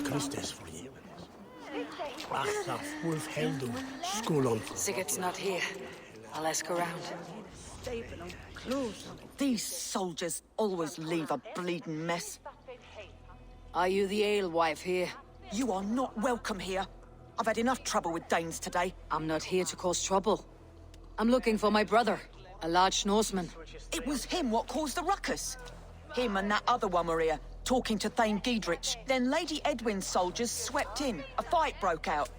Christus forgiven. Achaf, Wolf Heldum, Skolon. Sigurd's not here. I'll ask around. These soldiers always leave a bleeding mess. Are you the alewife here? You are not welcome here. I've had enough trouble with Danes today. I'm not here to cause trouble. I'm looking for my brother, a large Norseman. It was him what caused the ruckus. Him and that other one were here, talking to Thane Giedrich. Then Lady Edwin's soldiers swept in. A fight broke out.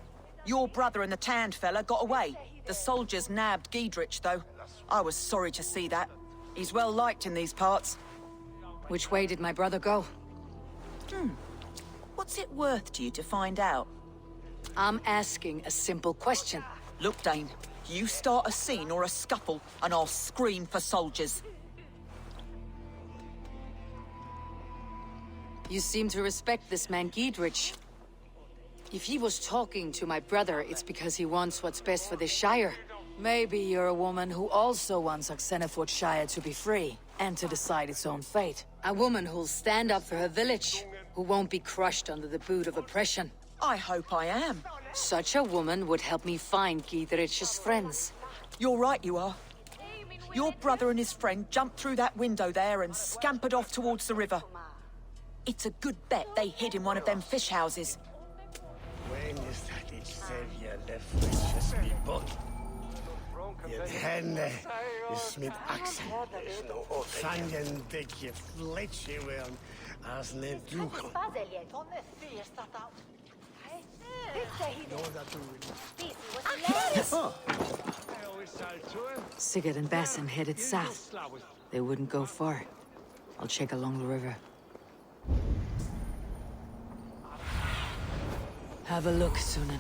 Your brother and the tanned fella got away. The soldiers nabbed Giedrich, though. I was sorry to see that. He's well liked in these parts. Which way did my brother go? What's it worth to you to find out? I'm asking a simple question. Look, Dane, you start a scene or a scuffle, and I'll scream for soldiers. You seem to respect this man Giedrich. If he was talking to my brother, it's because he wants what's best for this Shire. Maybe you're a woman who also wants Oxenford Shire to be free, and to decide its own fate. A woman who'll stand up for her village, who won't be crushed under the boot of oppression. I hope I am. Such a woman would help me find Giedrich's friends. You're right, you are. Your brother and his friend jumped through that window there and scampered off towards the river. It's a good bet they hid in one of them fish houses. When is that each savior left with me bot? Yet henne is mit axen. Fangen dikke fletchewern as ne duken. Sigurd and Basim headed south. They wouldn't go far. I'll check along the river. Have a look, Sýnin.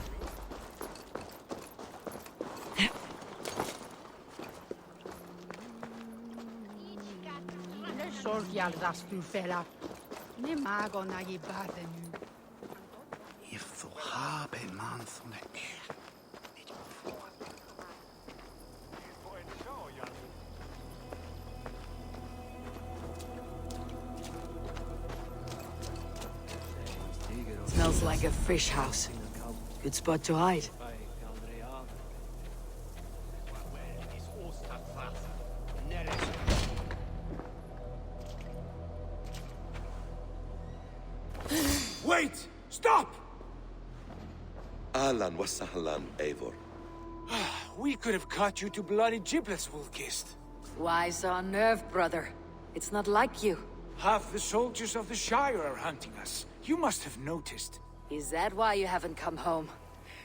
If du habe man von der Erde mit vor. Smells like a fish house. Good spot to hide. Wait! Stop! Ahlan wa sahlan, Eivor. We could have cut you to bloody giblets, Wolf-kissed. Why so unnerved, brother? It's not like you. Half the soldiers of the Shire are hunting us. You must have noticed. Is that why you haven't come home?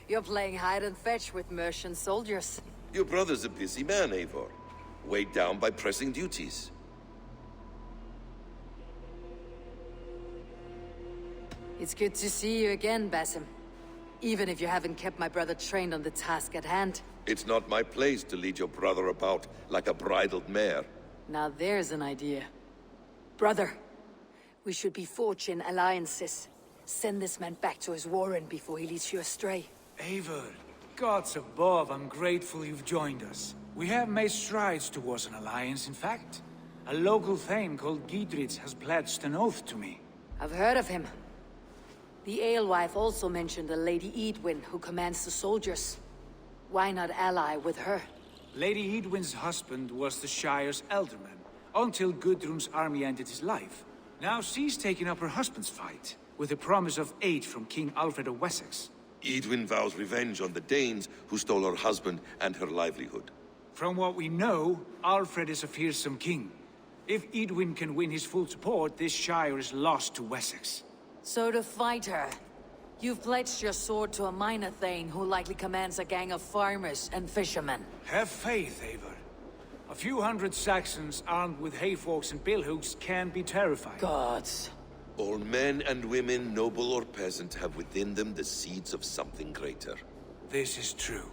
You're playing hide and fetch with Mercian soldiers. Your brother's a busy man, Eivor. Weighed down by pressing duties. It's good to see you again, Basim. Even if you haven't kept my brother trained on the task at hand. It's not my place to lead your brother about like a bridled mare. Now there's an idea. Brother, we should be forging alliances. Send this man back to his warren before he leads you astray. Eivor, gods above, I'm grateful you've joined us. We have made strides towards an alliance, in fact. A local thane called Giedrich has pledged an oath to me. I've heard of him. The alewife also mentioned a Lady Edwin who commands the soldiers. Why not ally with her? Lady Edwin's husband was the Shire's elderman, until Gudrun's army ended his life. Now she's taking up her husband's fight, with the promise of aid from King Alfred of Wessex. Edwin vows revenge on the Danes who stole her husband and her livelihood. From what we know, Alfred is a fearsome king. If Edwin can win his full support, this Shire is lost to Wessex. So to fight her, you've pledged your sword to a minor thane who likely commands a gang of farmers and fishermen. Have faith, Eivor. A few hundred Saxons armed with hayforks and billhooks can be terrifying. Gods. All men and women, noble or peasant, have within them the seeds of something greater. This is true.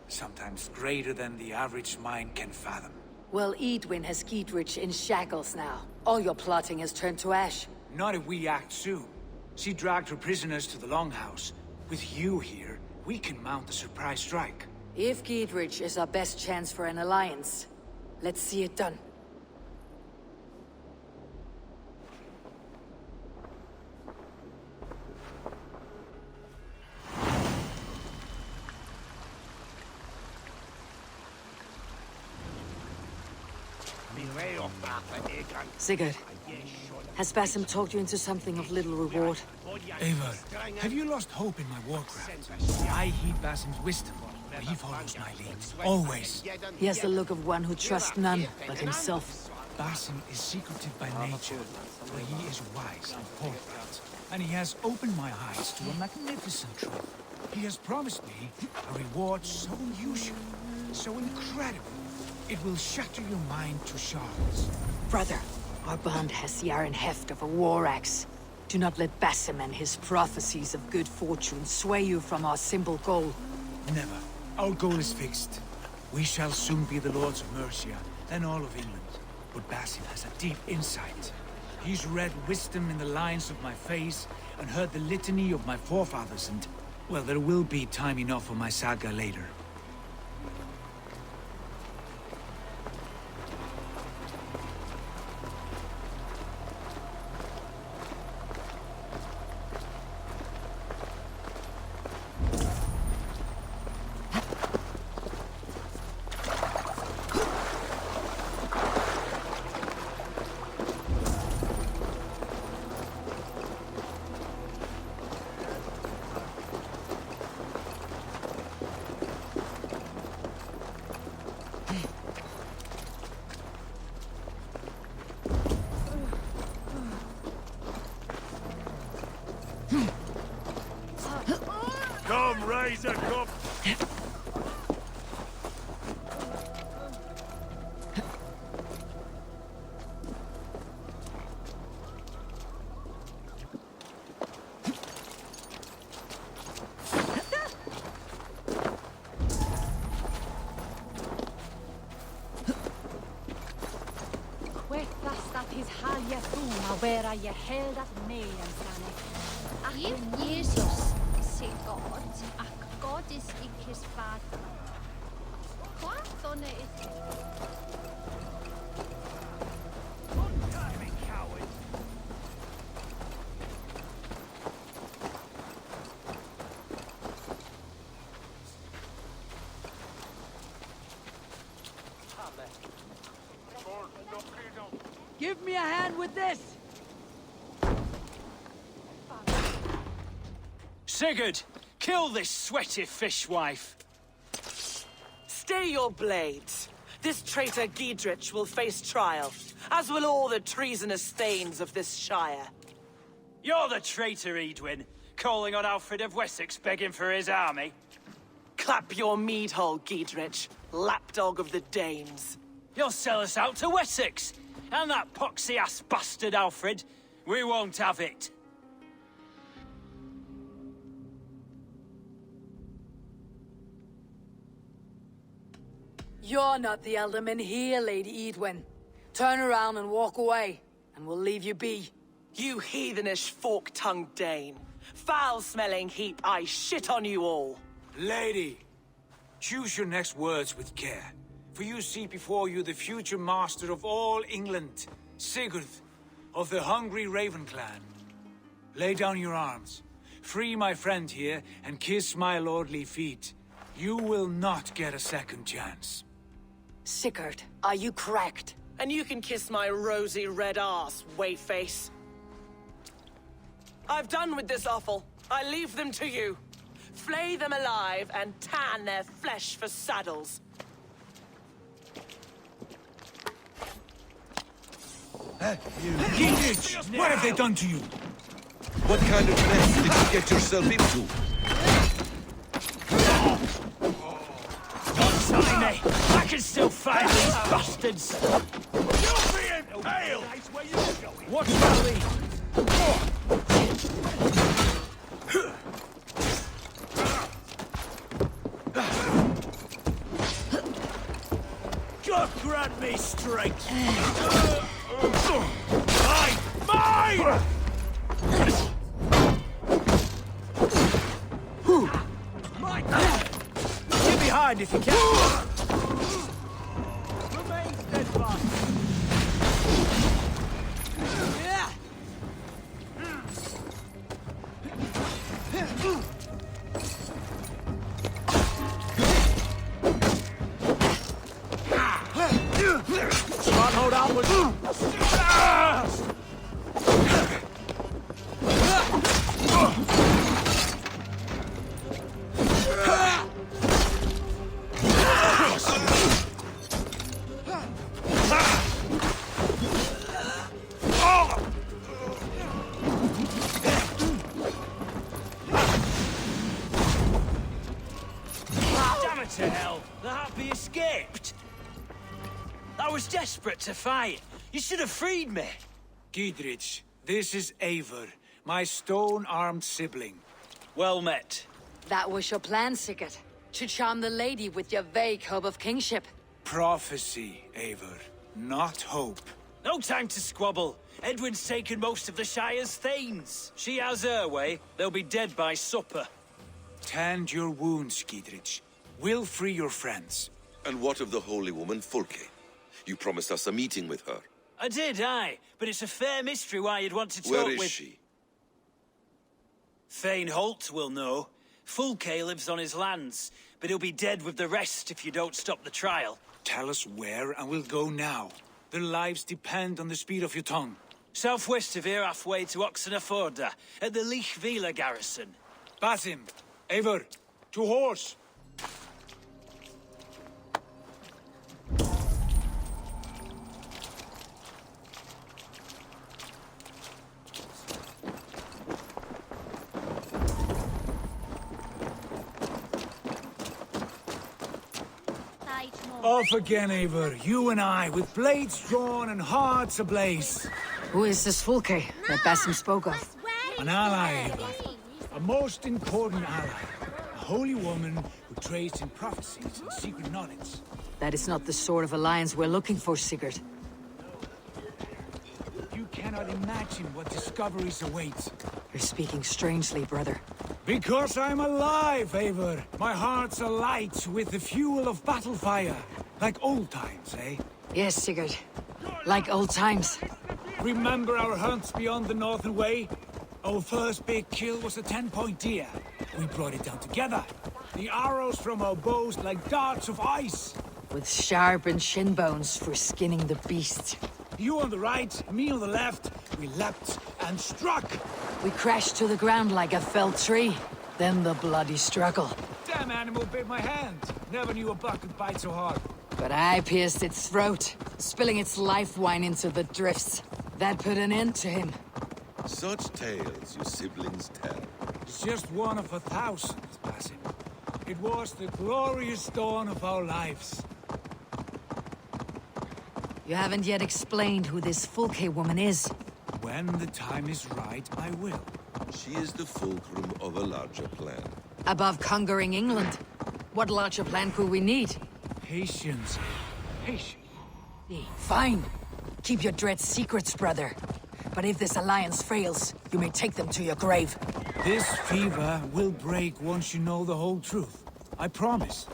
Sometimes greater than the average mind can fathom. Well, Edwin has Giedrich in shackles now. All your plotting has turned to ash. Not if we act soon. She dragged her prisoners to the Longhouse. With you here, we can mount a surprise strike. If Giedrich is our best chance for an alliance, let's see it done. Sigurd, has Basim talked you into something of little reward? Eivor, have you lost hope in my warcraft? I heed Basim's wisdom, but he follows my lead. Always. He has the look of one who trusts none but himself. Basim is secretive by nature, but he is wise and forthright. And he has opened my eyes to a magnificent truth. He has promised me a reward so unusual, so incredible, it will shatter your mind to shards. Brother, our bond has the iron heft of a war axe. Do not let Basim and his prophecies of good fortune sway you from our simple goal. Never. Our goal is fixed. We shall soon be the lords of Mercia, and all of England. But Basim has a deep insight. He's read wisdom in the lines of my face, and heard the litany of my forefathers, and... well, there will be time enough for my saga later. Come, raise a cup! Vera je heldat meien sanne. Give Jesus, say God, ac God is his father. What on it? Give me a hand with this! Sigurd, kill this sweaty fishwife. Stay your blades. This traitor Giedrich will face trial, as will all the treasonous thanes of this shire. You're the traitor, Edwin, calling on Alfred of Wessex begging for his army. Clap your mead hole, Giedrich, lapdog of the Danes. You'll sell us out to Wessex, and that poxy-ass bastard Alfred. We won't have it. You're not the alderman here, Lady Edwin. Turn around and walk away, and we'll leave you be. You heathenish fork-tongued Dane. Foul-smelling heap, I shit on you all. Lady, choose your next words with care. For you see before you the future master of all England, Sigurd, of the hungry Raven clan. Lay down your arms. Free my friend here, and kiss my lordly feet. You will not get a second chance. Sigurd, are you cracked? And you can kiss my rosy red ass, wayface. I've done with this offal. I leave them to you. Flay them alive and tan their flesh for saddles. Giedrich, what have they done to you? What kind of mess did you get yourself into? Don't tell me! I can still find these bastards! You're being impaled! What's Valley? God grant me strength! Mine! Mine! Get behind if you can! Remain steadfast! Stronghold outward Damn it to hell! The Happy escaped! I was desperate to fight. You should have freed me. Giedrich, this is Eivor, my stone-armed sibling. Well met. That was your plan, Sigurd. To charm the lady with your vague hope of kingship. Prophecy, Eivor, not hope. No time to squabble. Edwin's taken most of the Shire's thanes. She has her way. They'll be dead by supper. Tend your wounds, Giedrich. We'll free your friends. And what of the holy woman Fulke? You promised us a meeting with her. I did, aye. But it's a fair mystery why you'd want to talk Where is with... she? Thane Holt will know. Fulke lives on his lands, but he'll be dead with the rest if you don't stop the trial. Tell us where, and we'll go now. Their lives depend on the speed of your tongue. Southwest of here, halfway to Oxenaforda, at the Lichvila garrison. Basim, Eivor, to horse! Off again, Eivor. You and I, with blades drawn and hearts ablaze. Who is this Fulke that Basim spoke of? An ally, Eivor. A most important ally. A holy woman who trades in prophecies and secret knowledge. That is not the sort of alliance we're looking for, Sigurd. You cannot imagine what discoveries await. You're speaking strangely, brother. Because I'm alive, Eivor. My heart's alight with the fuel of battle fire. Like old times, eh? Yes, Sigurd. Like old times. Remember our hunts beyond the Northern Way? Our first big kill was a 10-point deer. We brought it down together. The arrows from our bows like darts of ice. With sharpened shin bones for skinning the beast. You on the right, me on the left. We leapt and struck. We crashed to the ground like a felled tree. Then the bloody struggle. Damn animal bit my hand. Never knew a buck could bite so hard. But I pierced its throat, spilling its life wine into the drifts. That put an end to him. Such tales your siblings tell. It's just one of 1,000, Basim. It was the glorious dawn of our lives. You haven't yet explained who this Fulke woman is. When the time is right, I will. She is the fulcrum of a larger plan. Above conquering England, what larger plan could we need? Patience. Patience. Fine. Keep your dread secrets, brother. But if this alliance fails, you may take them to your grave. This fever will break once you know the whole truth. I promise.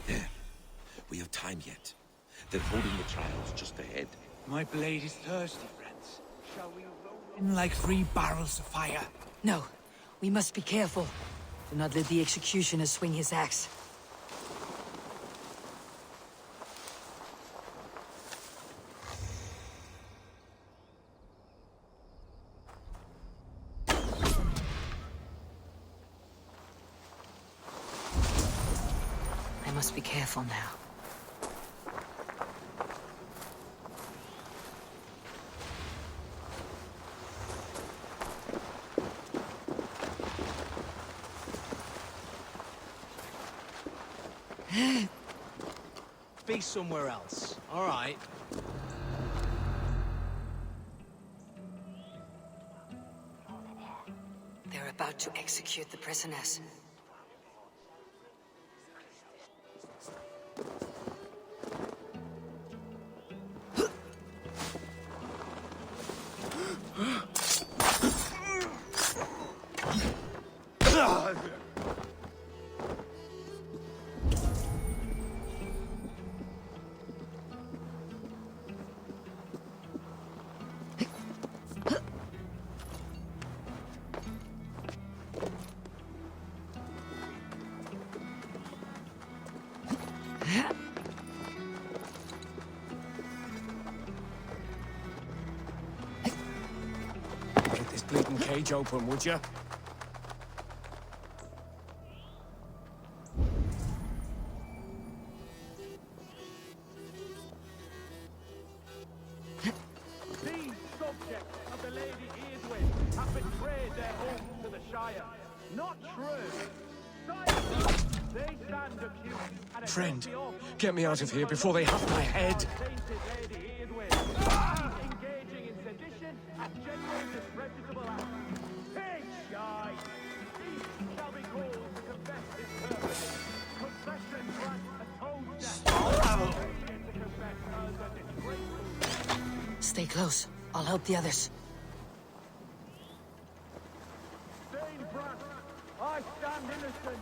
There. We have time yet. They're holding the trials just ahead. My blade is thirsty, friends. Shall we roll in like 3 barrels of fire? No. We must be careful. Do not let the executioner swing his axe. I must be careful now. Be somewhere else. All right. They're about to execute the prisoners. bleeding cage open, would you? These subjects of the Lady Eardwin have betrayed their home to the Shire. Not true. They stand accused and Friend, get me out of here before they have my head. Lady Eardwin. Engaging in sedition and general disreputable acts. Pig shy. Each shall be called to confess his purpose. Confession grants atonement. To confess as a disgraceful. Stay close. I'll help the others. I stand innocent.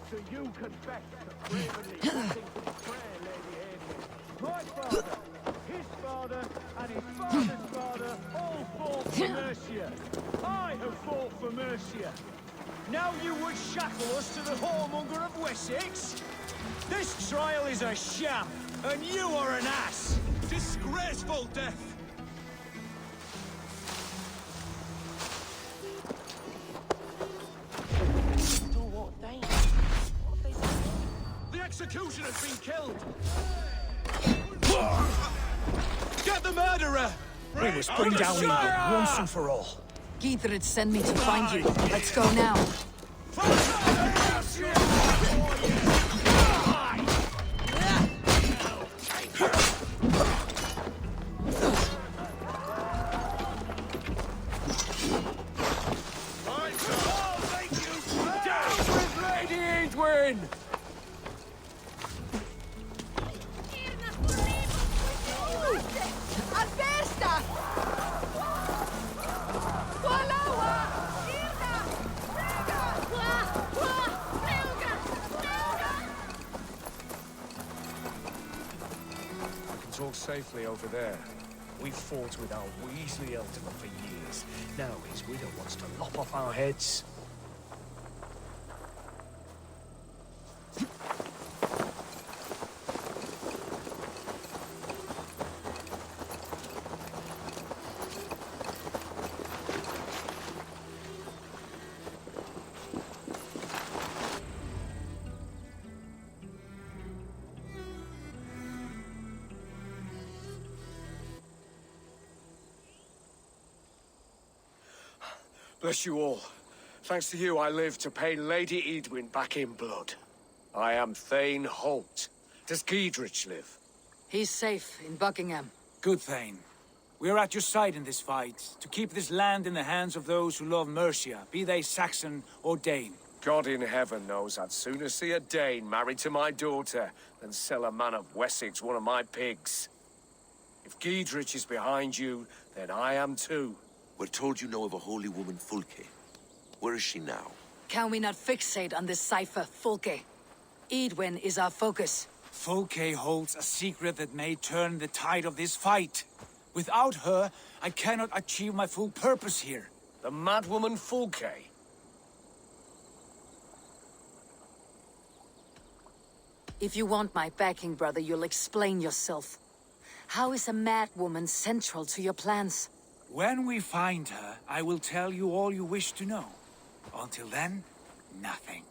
Do you confess to bravely acting to betray Lady Eardwin? My father, his father, and his father's father all fought for Mercia. I have fought for Mercia. Now you would shackle us to the whoremonger of Wessex? This trial is a sham, and you are an ass! Disgraceful death! The executioner's been killed! Get the murderer! We must bring down Eivor once and for all. Gidrit sent me to find you. Let's go now. Down with Lady Eidwin! Talk safely over there. We've fought with our Weasley Ultima for years. Now his widow wants to lop off our heads. Bless you all. Thanks to you, I live to pay Lady Eidwin back in blood. I am Thane Holt. Does Giedrich live? He's safe in Buckingham. Good, Thane. We are at your side in this fight, to keep this land in the hands of those who love Mercia, be they Saxon or Dane. God in heaven knows I'd sooner see a Dane married to my daughter than sell a man of Wessex one of my pigs. If Giedrich is behind you, then I am too. We're told you know of a holy woman, Fulke. Where is she now? Can we not fixate on this cipher, Fulke? Eidwin is our focus. Fulke holds a secret that may turn the tide of this fight. Without her, I cannot achieve my full purpose here. The madwoman Fulke? If you want my backing, brother, you'll explain yourself. How is a mad woman central to your plans? When we find her, I will tell you all you wish to know. Until then, nothing.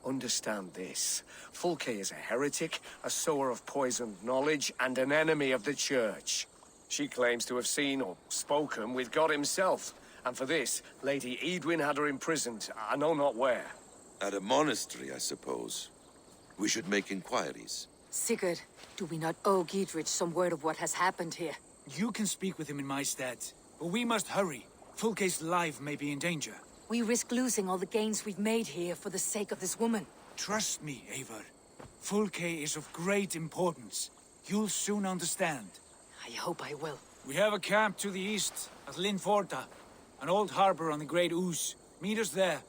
Understand this. Fulke is a heretic, a sower of poisoned knowledge, and an enemy of the Church. She claims to have seen or spoken with God himself. And for this, Lady Eidwin had her imprisoned, I know not where. At a monastery, I suppose. We should make inquiries. Sigurd, do we not owe Giedrich some word of what has happened here? You can speak with him in my stead. But we must hurry. Fulke's life may be in danger. We risk losing all the gains we've made here for the sake of this woman. Trust me, Eivor. Fulke is of great importance. You'll soon understand. I hope I will. We have a camp to the east, at Linforta. An old harbor on the Great Ouse. Meet us there.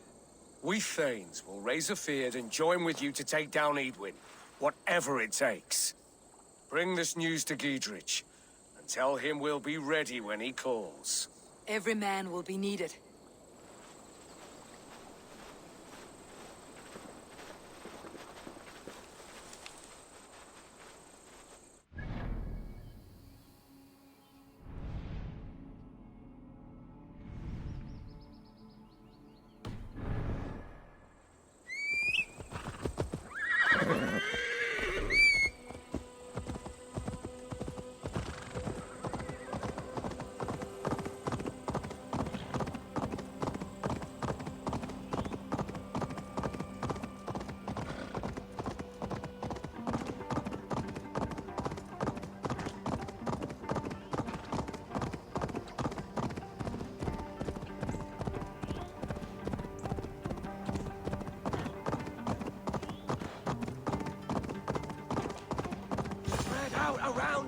We Thanes will raise a feard and join with you to take down Eidwin. Whatever it takes. Bring this news to Giedrich. Tell him we'll be ready when he calls. Every man will be needed.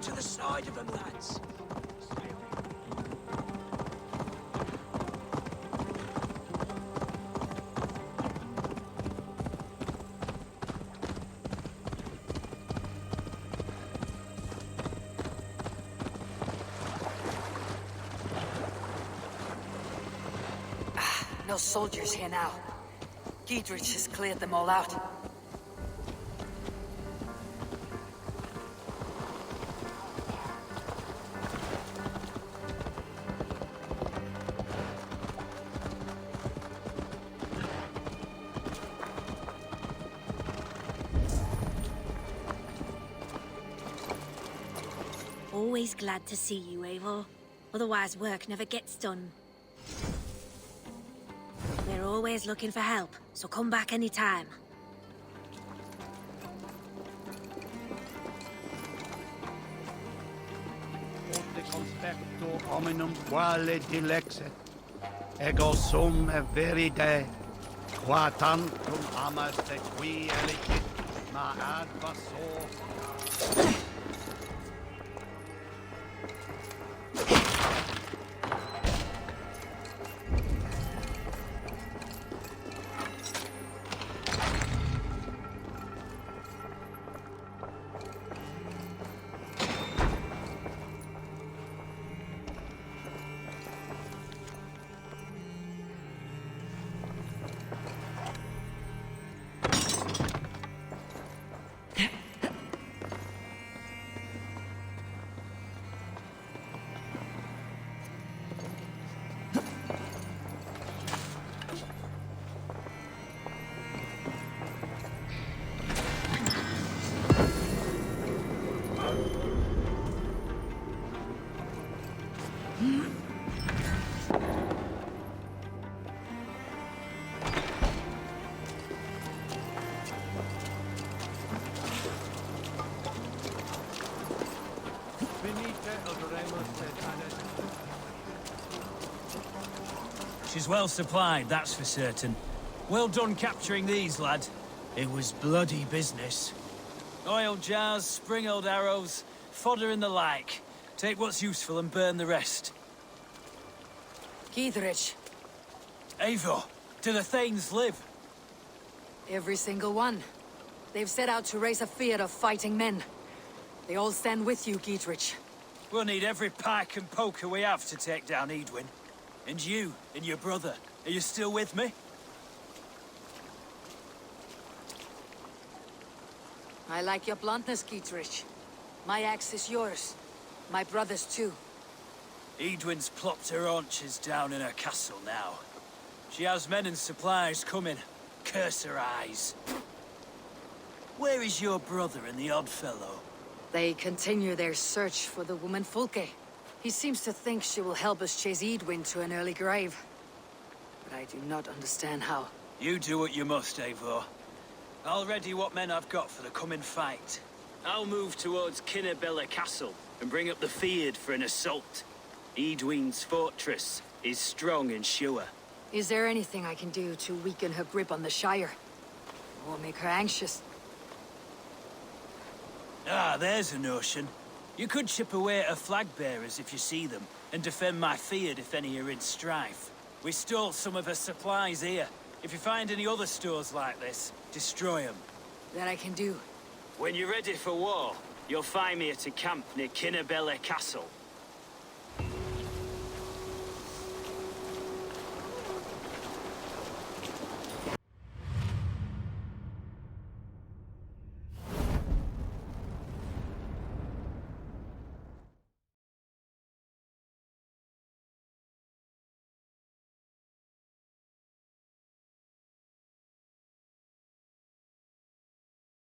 on to the side of them, lads. No soldiers here now. Giedrich has cleared them all out. Always glad to see you, Eivor. Otherwise work never gets done. We're always looking for help, so come back anytime. Te conspecto hominum quale dilexet, ego sum veride, qua tantum amas te qui elicit, ma advasor. She's well supplied, that's for certain. Well done capturing these, lad. It was bloody business. Oil jars, spring-oiled arrows, fodder and the like. Take what's useful and burn the rest. Giedrich. Eivor, do the Thanes live? Every single one. They've set out to raise a fear of fighting men. They all stand with you, Giedrich. We'll need every pike and poker we have to take down Edwin. And you, and your brother, are you still with me? I like your bluntness, Giedrich. My axe is yours. My brother's too. Edwin's plopped her haunches down in her castle now. She has men and supplies coming. Curse her eyes. Where is your brother and the odd fellow? They continue their search for the woman Fulke. He seems to think she will help us chase Edwin to an early grave. But I do not understand how. You do what you must, Eivor. I'll ready what men I've got for the coming fight. I'll move towards Kinnabella Castle and bring up the Fyrd for an assault. Edwin's fortress is strong and sure. Is there anything I can do to weaken her grip on the Shire? Or make her anxious? Ah, there's a notion. You could chip away at her flag-bearers if you see them, and defend my Fyrd if any are in strife. We stole some of her supplies here. If you find any other stores like this, destroy them. That I can do. When you're ready for war, you'll find me at a camp near Kinnabella Castle.